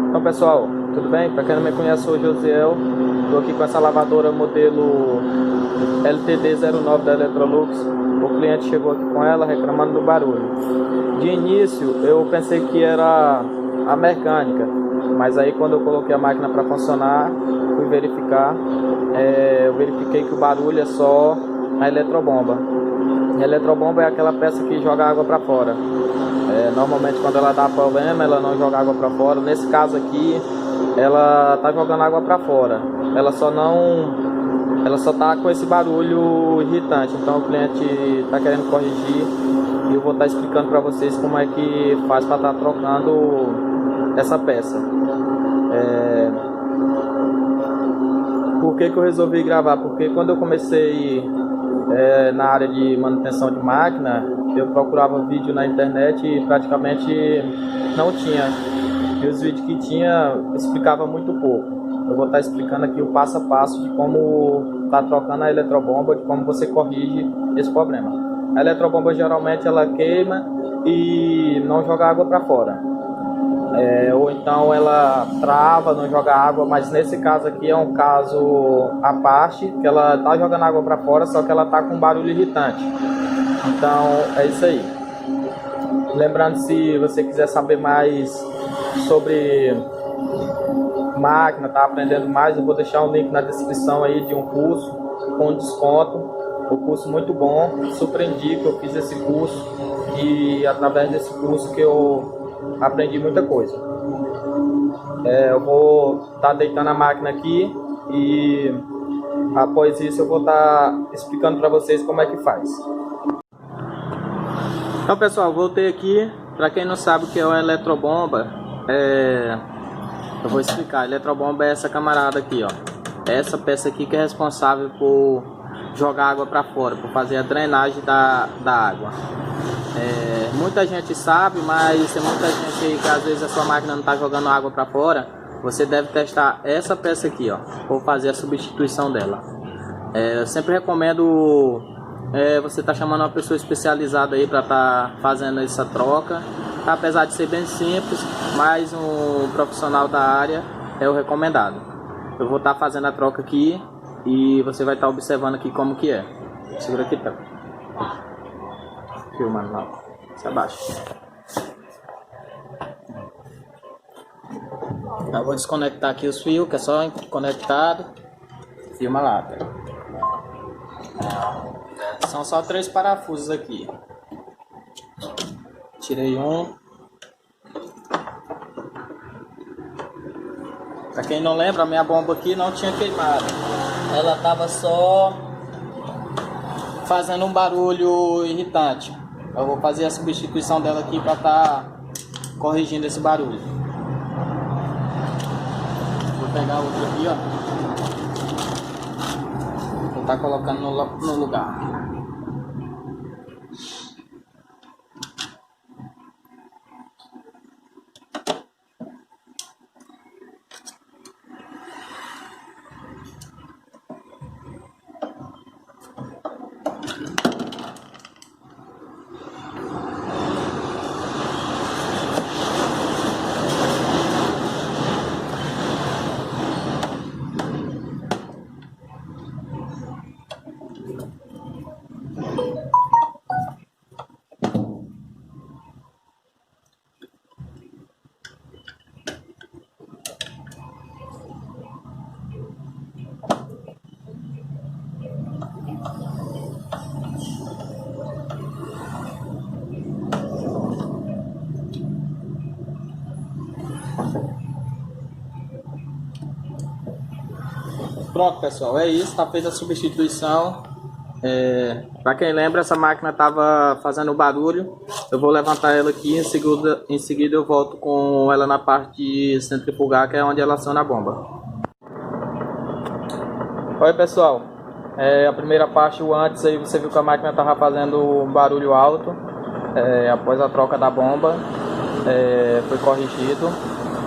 Então pessoal, tudo bem? Para quem não me conhece, eu sou o Josiel. Estou aqui com essa lavadora modelo LTD09 da Electrolux. O cliente chegou aqui com ela reclamando do barulho. De início eu pensei que era a mecânica, mas aí quando eu coloquei a máquina para funcionar, fui verificar, eu verifiquei que o barulho é só a eletrobomba. A eletrobomba é aquela peça que joga água para fora. Normalmente quando ela dá problema, ela não joga água para fora. Nesse caso aqui, ela tá jogando água para fora. Ela só tá com esse barulho irritante. Então o cliente tá querendo corrigir e eu vou estar explicando para vocês como é que faz para estar trocando essa peça. Por que eu resolvi gravar? Porque quando eu comecei na área de manutenção de máquina, eu procurava vídeo na internet e praticamente não tinha. E os vídeos que tinha explicava muito pouco. Eu vou estar explicando aqui o passo a passo de como está trocando a eletrobomba, de como você corrige esse problema. A eletrobomba geralmente ela queima e não joga água para fora. Ou então ela trava, não joga água, mas nesse caso aqui é um caso à parte, que ela tá jogando água para fora, só que ela tá com barulho irritante. Então é isso aí. Lembrando, se você quiser saber mais sobre máquina, tá aprendendo mais, eu vou deixar um link na descrição aí de um curso com desconto. Um curso muito bom, super indico, eu fiz esse curso e através desse curso que eu aprendi muita coisa. Eu vou estar deitando a máquina aqui e após isso eu vou estar explicando para vocês como é que faz. Então pessoal, voltei aqui. Para quem não sabe o que é uma eletrobomba, eu vou explicar. A eletrobomba é essa camarada aqui, ó. Essa peça aqui que é responsável por jogar água para fora, por fazer a drenagem da água. Muita gente sabe, mas tem muita gente aí que às vezes a sua máquina não está jogando água para fora. Você deve testar essa peça aqui, ó, ou fazer a substituição dela. Eu sempre recomendo você tá chamando uma pessoa especializada aí para estar fazendo essa troca. Apesar de ser bem simples, mas um profissional da área é o recomendado. Eu vou estar fazendo a troca aqui e você vai estar observando aqui como que é. Segura aqui, tá? Filmando lá. Se abaixa. Eu vou desconectar aqui os fios, que é só conectado. Filma lá, tá? São só 3 parafusos aqui. Tirei um. Pra quem não lembra, a minha bomba aqui não tinha queimado. Ela tava só fazendo um barulho irritante. Eu vou fazer a substituição dela aqui para estar corrigindo esse barulho. Vou pegar outra aqui, ó. Vou estar colocando no lugar. Pronto pessoal, é isso, tá feita a substituição. Para quem lembra, essa máquina estava fazendo barulho. Eu vou levantar ela aqui, em seguida eu volto com ela na parte de centrifugar, que é onde ela aciona a bomba. Oi pessoal, a primeira parte, o antes, aí você viu que a máquina estava fazendo um barulho alto. Após a troca da bomba, foi corrigido.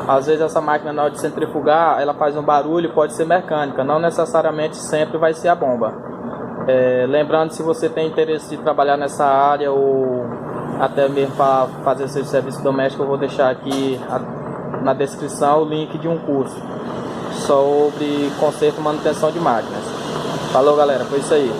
Às vezes essa máquina, na hora de centrifugar, ela faz um barulho, pode ser mecânica, não necessariamente sempre vai ser a bomba. Lembrando, se você tem interesse de trabalhar nessa área ou até mesmo para fazer seu serviço doméstico, eu vou deixar aqui na descrição o link de um curso sobre conserto e manutenção de máquinas. Falou, galera, foi isso aí.